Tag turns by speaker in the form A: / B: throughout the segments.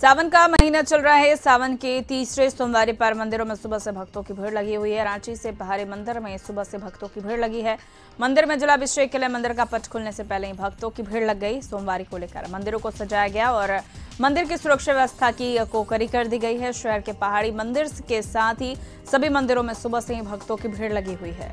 A: सावन का महीना चल रहा है। सावन के तीसरे सोमवार पर मंदिरों में सुबह से भक्तों की भीड़ लगी हुई है। रांची से पहाड़ी मंदिर में सुबह से भक्तों की भीड़ लगी है। मंदिर में जलाभिषेक के लिए मंदिर का पट खुलने से पहले ही भक्तों की भीड़ लग गई। सोमवार को लेकर मंदिरों को सजाया गया और मंदिर की सुरक्षा व्यवस्था की कोकरी कर दी गई है। शहर के पहाड़ी मंदिर के साथ ही सभी मंदिरों में सुबह से ही भक्तों की भीड़ लगी हुई है।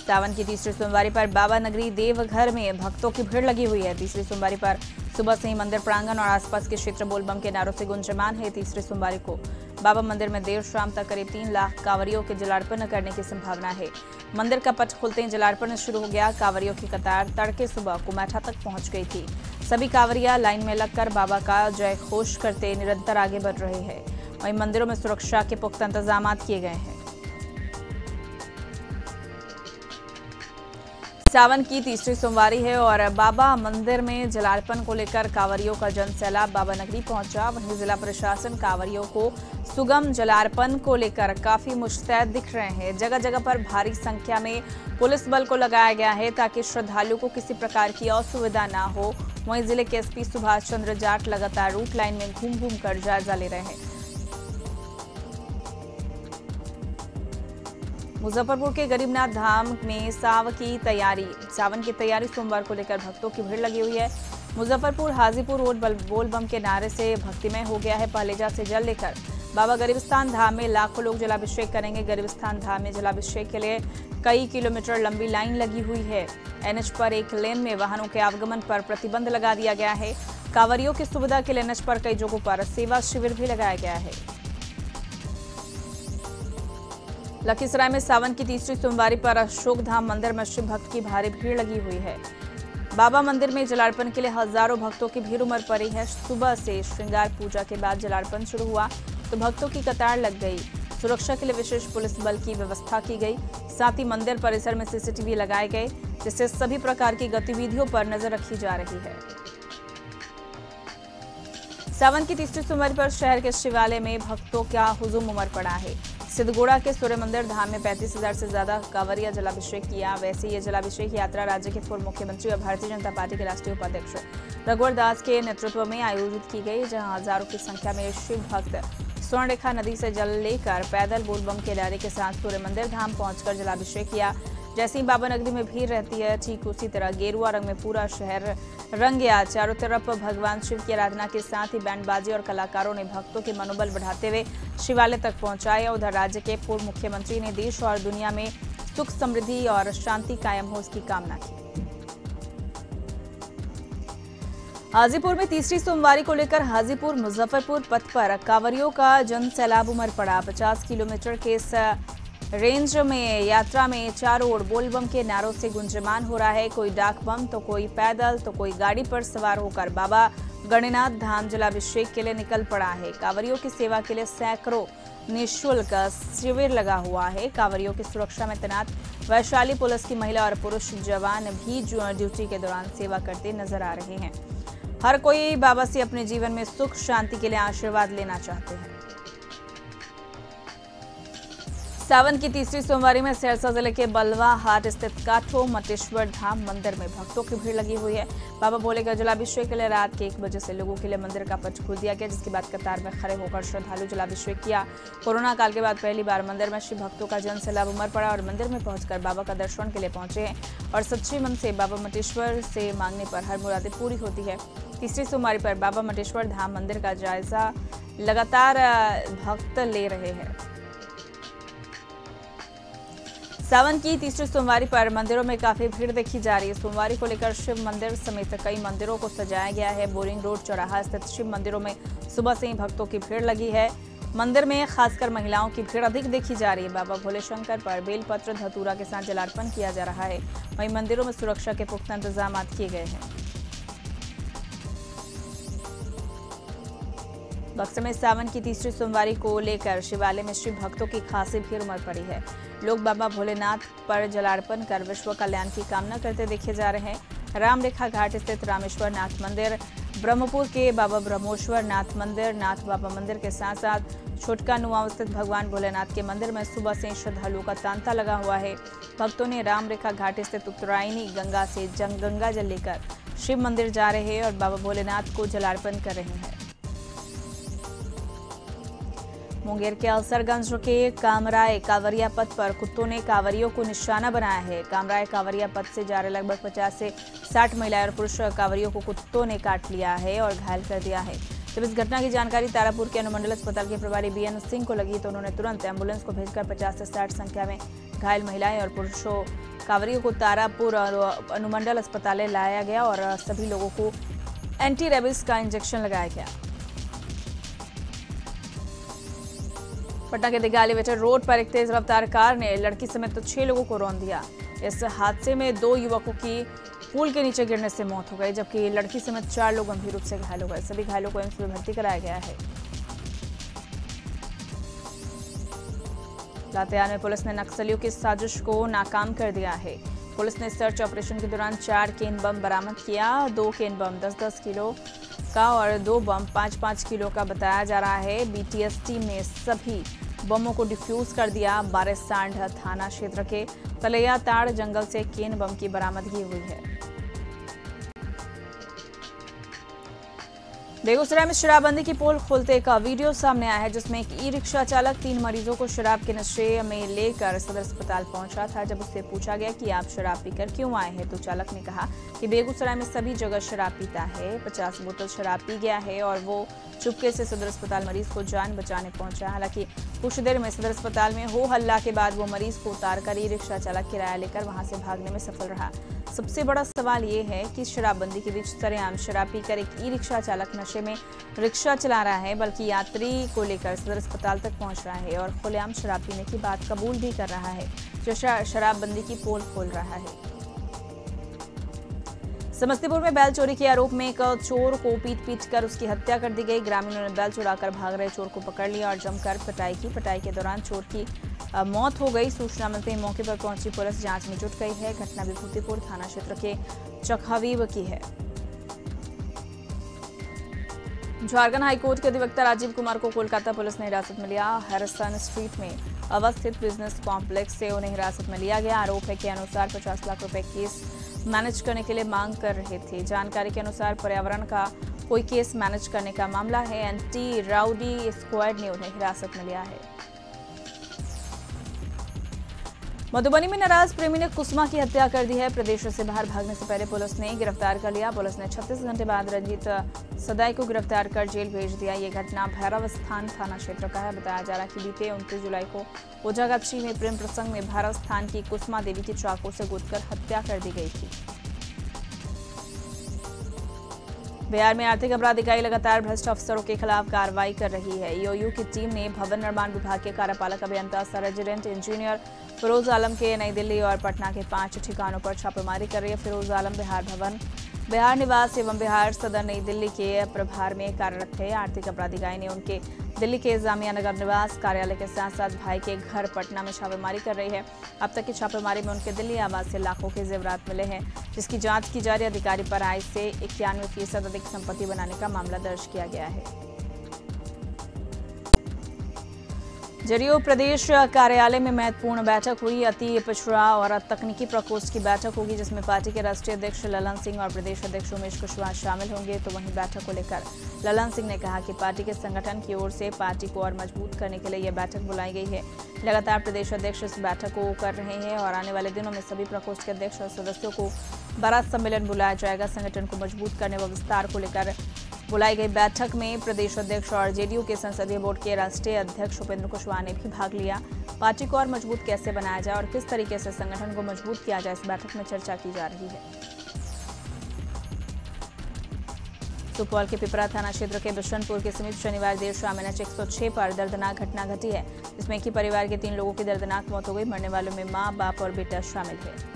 A: सावन की तीसरी सोमवारी पर बाबा नगरी देवघर में भक्तों की भीड़ लगी हुई है। तीसरी सोमवारी पर सुबह से ही मंदिर प्रांगण और आसपास के क्षेत्र बोलबम के नारों से गुंजयमान है। तीसरी सोमवारी को बाबा मंदिर में देर शाम तक करीब 3 लाख कांवरियों के जलार्पण करने की संभावना है। मंदिर का पट खुलते ही जलार्पण शुरू हो गया। कांवरियों की कतार तड़के सुबह कुमैठा तक पहुंच गई थी। सभी कांवरिया लाइन में लगकर बाबा का जय घोष करते निरंतर आगे बढ़ रहे हैं। वहीं मंदिरों में सुरक्षा के पुख्ता इंतजाम किए गए हैं। सावन की तीसरी सोमवारी है और बाबा मंदिर में जलार्पण को लेकर कांवरियों का जनसैलाब बाबा नगरी पहुंचा। वहीं जिला प्रशासन कांवरियों को सुगम जलार्पण को लेकर काफी मुस्तैद दिख रहे हैं। जगह जगह पर भारी संख्या में पुलिस बल को लगाया गया है ताकि श्रद्धालुओं को किसी प्रकार की असुविधा न हो। वहीं जिले के एसपी सुभाष चंद्र जाट लगातार रूट लाइन में घूम कर जायजा ले रहे हैं। मुजफ्फरपुर के गरीबनाथ धाम में सावन की तैयारी सोमवार को लेकर भक्तों की भीड़ लगी हुई है। मुजफ्फरपुर हाजीपुर रोड बोलबम के नारे से भक्तिमय हो गया है। पहलेजा से जल लेकर बाबा गरीबस्थान धाम में लाखों लोग जलाभिषेक करेंगे। गरीबस्थान धाम में जलाभिषेक के लिए कई किलोमीटर लंबी लाइन लगी हुई है। एनएच पर एक लेन में वाहनों के आवागमन पर प्रतिबंध लगा दिया गया है। कांवरियों की सुविधा के लिए एनएच पर कई जगहों पर सेवा शिविर भी लगाया गया है। लखीसराय में सावन की तीसरी सोमवारी पर अशोक धाम मंदिर में शिव भक्त की भारी भीड़ लगी हुई है। बाबा मंदिर में जलार्पण के लिए हजारों भक्तों की भीड़ उमड़ पड़ी है। सुबह से श्रृंगार पूजा के बाद जलार्पण शुरू हुआ तो भक्तों की कतार लग गई। सुरक्षा के लिए विशेष पुलिस बल की व्यवस्था की गई। साथ ही मंदिर परिसर में सीसीटीवी लगाए गए जिससे सभी प्रकार की गतिविधियों पर नजर रखी जा रही है। सावन की तीसरी सोमवारी पर शहर के शिवालय में भक्तों का हुजूम उमड़ पड़ा है। सिद्धगोड़ा के सूर्य मंदिर धाम में 35,000 से ज्यादा कांवरिया जलाभिषेक किया। वैसे ये जलाभिषेक यात्रा राज्य के पूर्व मुख्यमंत्री और भारतीय जनता पार्टी के राष्ट्रीय उपाध्यक्ष रघुवर दास के नेतृत्व में आयोजित की गई, जहां हजारों की संख्या में शिव भक्त स्वर्णरेखा नदी से जल लेकर पैदल बोलबम के नारे के साथ सूर्य मंदिर धाम पहुंचकर जलाभिषेक किया। जैसे ही बाबा नगरी में भीड़ रहती है, ठीक उसी तरह गेरुआ रंग में पूरा शहर रंग गया। चारों तरफ भगवान शिव की आराधना के साथ ही बैंडबाजी और कलाकारों ने भक्तों के मनोबल बढ़ाते हुए शिवालय तक पहुंचाया। उधर राज्य के पूर्व मुख्यमंत्री ने देश और दुनिया में सुख समृद्धि और शांति कायम हो इसकी कामना की। हाजीपुर में तीसरी सोमवारी को लेकर हाजीपुर मुजफ्फरपुर पथ पर कांवरियों का जनसैलाब उमड़ पड़ा। 50 किलोमीटर के इस रेंज में यात्रा में चारों ओर बोलबम के नारों से गुंजयमान हो रहा है। कोई डाक बम तो कोई पैदल तो कोई गाड़ी पर सवार होकर बाबा गणनाथ धाम जलाभिषेक के लिए निकल पड़ा है। कांवरियों की सेवा के लिए सैकड़ों निःशुल्क शिविर लगा हुआ है। कांवरियों की सुरक्षा में तैनात वैशाली पुलिस की महिला और पुरुष जवान भी ड्यूटी के दौरान सेवा करते नजर आ रहे हैं। हर कोई बाबा से अपने जीवन में सुख शांति के लिए आशीर्वाद लेना चाहते हैं। सावन की तीसरी सोमवारी में सिरसा जिले के बलवा हाट स्थित काठो मटेश्वर धाम मंदिर में भक्तों की भीड़ लगी हुई है। बाबा भोले का जलाभिषेक के लिए रात के 1 बजे से लोगों के लिए मंदिर का पट खोल दिया गया, जिसके बाद कतार में खड़े होकर श्रद्धालु जलाभिषेक किया। कोरोना काल के बाद पहली बार मंदिर में शिव भक्तों का जनसैलाब उमड़ पड़ा और मंदिर में पहुंचकर बाबा का दर्शन के लिए पहुंचे हैं और सच्चे मन से बाबा मटेश्वर से मांगने पर हर मुरादें पूरी होती है। तीसरी सोमवारी पर बाबा मटेश्वर धाम मंदिर का जायजा लगातार भक्त ले रहे हैं। सावन की तीसरी सोमवारी पर मंदिरों में काफी भीड़ देखी जा रही है। सोमवारी को लेकर शिव मंदिर समेत कई मंदिरों को सजाया गया है। बोरिंग रोड चौराहा स्थित शिव मंदिरों में सुबह से ही भक्तों की भीड़ लगी है। मंदिर में खासकर महिलाओं की भीड़ अधिक देखी जा रही है। बाबा भोले शंकर पर बेलपत्र धतूरा के साथ जलार्पण किया जा रहा है। वहीं मंदिरों में सुरक्षा के पुख्ता इंतजाम किए गए हैं। बक्सर में सावन की तीसरी सोमवारी को लेकर शिवालय में शिव भक्तों की खासी भीड़ उमड़ पड़ी है। लोग बाबा भोलेनाथ पर जलार्पण कर विश्व कल्याण की कामना करते देखे जा रहे हैं। रामरेखा घाट स्थित रामेश्वर नाथ मंदिर, ब्रह्मपुर के बाबा ब्रह्मोश्वर नाथ मंदिर, नाथ बाबा मंदिर के साथ साथ छोटका नुआव स्थित भगवान भोलेनाथ के मंदिर में सुबह से श्रद्धालुओं का तांता लगा हुआ है। भक्तों ने रामरेखा घाट स्थित उत्तरायणी गंगा से गंगा जल लेकर शिव मंदिर जा रहे हैं और बाबा भोलेनाथ को जलार्पण कर रहे हैं। मुंगेर के अलसरगंज के कामराय कांवरिया पथ पर कुत्तों ने कांवरियों को निशाना बनाया है। कामराय कांवरिया पथ से जा रहे लगभग 50 से 60 महिलाएं और पुरुष कांवरियों को कुत्तों ने काट लिया है और घायल कर दिया है। जब इस घटना की जानकारी तारापुर के अनुमंडल अस्पताल के प्रभारी बीएन सिंह को लगी तो उन्होंने तुरंत एम्बुलेंस को भेजकर 50 से 60 संख्या में घायल महिलाएं और पुरुषों कांवरियों को तारापुर अनुमंडल अस्पताल लाया गया और सभी लोगों को एंटी रेबीज का इंजेक्शन लगाया गया। पटना के दिगाली वेटर रोड पर एक तेज रफ्तार कार ने लड़की समेत 6 लोगों को रौंद दिया। इस हादसे में 2 युवकों की पुल के नीचे गिरने से मौत हो गई, जबकि लड़की समेत 4 लोग गंभीर रूप से घायल हो गए। सभी घायलों को एम्स में भर्ती कराया गया है। लातेहार में पुलिस ने नक्सलियों की साजिश को नाकाम कर दिया है। पुलिस ने सर्च ऑपरेशन के दौरान 4 केन बम बरामद किया। 2 केन बम 10-10 किलो का और 2 बम 5-5 किलो का बताया जा रहा है। बीटीएस टीम ने सभी बमों को डिफ्यूज कर दिया। बारिसांड थाना क्षेत्र के तलैया ताड़ जंगल से केन बम की बरामदगी हुई है। बेगूसराय में शराबबंदी की पोल खोलते एक वीडियो सामने आया है, जिसमें एक ई रिक्शा चालक 3 मरीजों को शराब के नशे में लेकर सदर अस्पताल पहुंचा था। जब उससे पूछा गया कि आप शराब पीकर क्यों आए हैं, तो चालक ने कहा कि बेगूसराय में सभी जगह शराब पीता है। 50 बोतल शराब पी गया है और वो चुपके से सदर अस्पताल मरीज को जान बचाने पहुंचा। हालांकि कुछ देर में सदर अस्पताल में हो हल्ला के बाद वो मरीज को उतारकर ई रिक्शा चालक किराया लेकर वहां से भागने में सफल रहा। सबसे बड़ा सवाल ये है कि शराबबंदी के बीच सरेआम शराब पीकर एक ई रिक्शा चालक नशे में रिक्शा चला रहा है, बल्कि यात्री को लेकर सदर अस्पताल तक पहुंच रहा है और खुलेआम शराब पीने की बात कबूल भी कर रहा है, जो शराबबंदी की पोल खोल रहा है। समस्तीपुर में बैल चोरी के आरोप में एक चोर को पीट कर उसकी हत्या कर दी गई। ग्रामीणों ने बैल चुराकर भाग रहे चोर को पकड़ लिया और जमकर पिटाई की। पिटाई के दौरान चोर की मौत हो गई। सूचना मिलते ही मौके पर पहुंची पुलिस जांच में जुट गई है। घटना विभूतिपुर थाना क्षेत्र के चकहवीब की है। झारखंड हाईकोर्ट के अधिवक्ता राजीव कुमार को कोलकाता पुलिस ने हिरासत में लिया। हैरिसन स्ट्रीट में अवस्थित बिजनेस कॉम्प्लेक्स से उन्हें हिरासत में लिया गया। आरोप है के अनुसार 50 लाख रुपए केस मैनेज करने के लिए मांग कर रहे थे। जानकारी के अनुसार पर्यावरण का कोई केस मैनेज करने का मामला है। एंटी राउडी स्क्वाड ने उन्हें हिरासत में लिया है। मधुबनी में नाराज प्रेमी ने कुसुमा की हत्या कर दी है। प्रदेश से बाहर भागने से पहले पुलिस ने गिरफ्तार कर लिया। पुलिस ने 36 घंटे बाद रंजीत सदाई को गिरफ्तार कर जेल भेज दिया। ये घटना भैरव स्थान थाना क्षेत्र का है। बताया जा रहा है कि बीते 29 जुलाई को ओझागच्छी में प्रेम प्रसंग में भैरव स्थान की कुसुमा देवी की चाकू से गोदकर हत्या कर दी गई थी। बिहार में आर्थिक अपराध इकाई लगातार भ्रष्ट अफसरों के खिलाफ कार्रवाई कर रही है। ईओयू की टीम ने भवन निर्माण विभाग के कार्यपालक अभियंता सह रेजिडेंट इंजीनियर फिरोज आलम के नई दिल्ली और पटना के 5 ठिकानों पर छापेमारी कर रही है। फिरोज आलम बिहार भवन, बिहार निवास एवं बिहार सदर नई दिल्ली के प्रभार में कार्यरत थे। आर्थिक अपराध इकाई ने उनके दिल्ली के जामिया नगर निवास कार्यालय के साथ साथ भाई के घर पटना में छापेमारी कर रही है। अब तक की छापेमारी में उनके दिल्ली आवास से लाखों के जेवरात मिले हैं, जिसकी जांच की जा रही। अधिकारी पर आय से 91% अधिक संपत्ति बनाने का मामला दर्ज किया गया है। जदयू प्रदेश कार्यालय में महत्वपूर्ण बैठक हुई। अति पिछड़ा और तकनीकी प्रकोष्ठ की बैठक होगी, जिसमें पार्टी के राष्ट्रीय अध्यक्ष ललन सिंह और प्रदेश अध्यक्ष उमेश कुशवाहा शामिल होंगे। तो वहीं बैठक को लेकर ललन सिंह ने कहा कि पार्टी के संगठन की ओर से पार्टी को और मजबूत करने के लिए यह बैठक बुलाई गई है। लगातार प्रदेश अध्यक्ष इस बैठक को कर रहे हैं और आने वाले दिनों में सभी प्रकोष्ठ के अध्यक्ष और सदस्यों को बारात सम्मेलन बुलाया जाएगा। संगठन को मजबूत करने व विस्तार को लेकर बुलाई गई बैठक में प्रदेश अध्यक्ष और जेडीयू के संसदीय बोर्ड के राष्ट्रीय अध्यक्ष उपेंद्र कुशवाहा ने भी भाग लिया। पार्टी को और मजबूत कैसे बनाया जाए और किस तरीके से संगठन को मजबूत किया जाए, इस बैठक में चर्चा की जा रही है। सुपौल के पिपरा थाना क्षेत्र के बिशनपुर के समीप शनिवार देर शाम NH 106 पर दर्दनाक घटना घटी है, जिसमें कि परिवार के 3 लोगों की दर्दनाक मौत हो गई। मरने वालों में मां, बाप और बेटा शामिल है।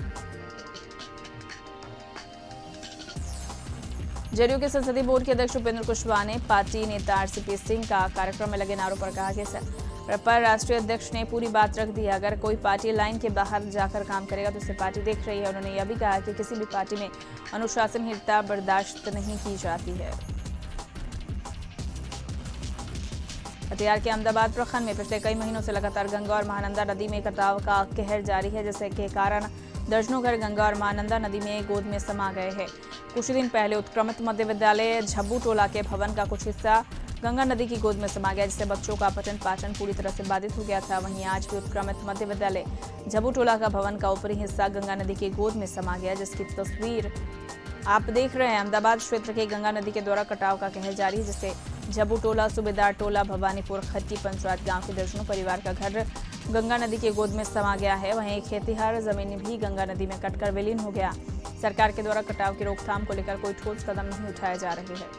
A: जेडीयू के संसदीय बोर्ड के अध्यक्ष उपेंद्र कुशवाहा ने पार्टी नेता आरसीपी सिंह का कार्यक्रम में लगे नारों पर कहा कि पर राष्ट्रीय अध्यक्ष ने पूरी बात रख दी। अगर कोई पार्टी लाइन के बाहर जाकर काम करेगा तो उसे पार्टी देख रही है। उन्होंने यह भी कहा कि किसी भी पार्टी में अनुशासनहीनता बर्दाश्त नहीं की जाती है। कटिहार के अहमदाबाद प्रखंड में पिछले कई महीनों से लगातार गंगा और महानंदा नदी में कटाव का कहर जारी है, जिसके कारण दर्जनों घर गंगा और महानंदा नदी में गोद में समा गए हैं। कुछ दिन पहले उत्क्रमित मध्य विद्यालय झब्बू टोला के भवन का कुछ हिस्सा गंगा नदी की गोद में समा गया, जिससे बच्चों का पठन पाठन पूरी तरह से बाधित हो गया था। वहीं आज भी उत्क्रमित मध्य विद्यालय झब्बू टोला का भवन का ऊपरी हिस्सा गंगा नदी की गोद में समा गया, जिसकी तस्वीर आप देख रहे हैं। अहमदाबाद क्षेत्र के गंगा नदी के द्वारा कटाव का कहर जारी है, जिससे झब्बू टोला, सूबेदार टोला, भवानीपुर, खट्टी पंचायत गांव के दर्जनों परिवार का घर गंगा नदी के गोद में समा गया है। वहीं खेतिहर जमीन भी गंगा नदी में कटकर विलीन हो गया। सरकार के द्वारा कटाव की रोकथाम को लेकर कोई ठोस कदम नहीं उठाए जा रहे हैं।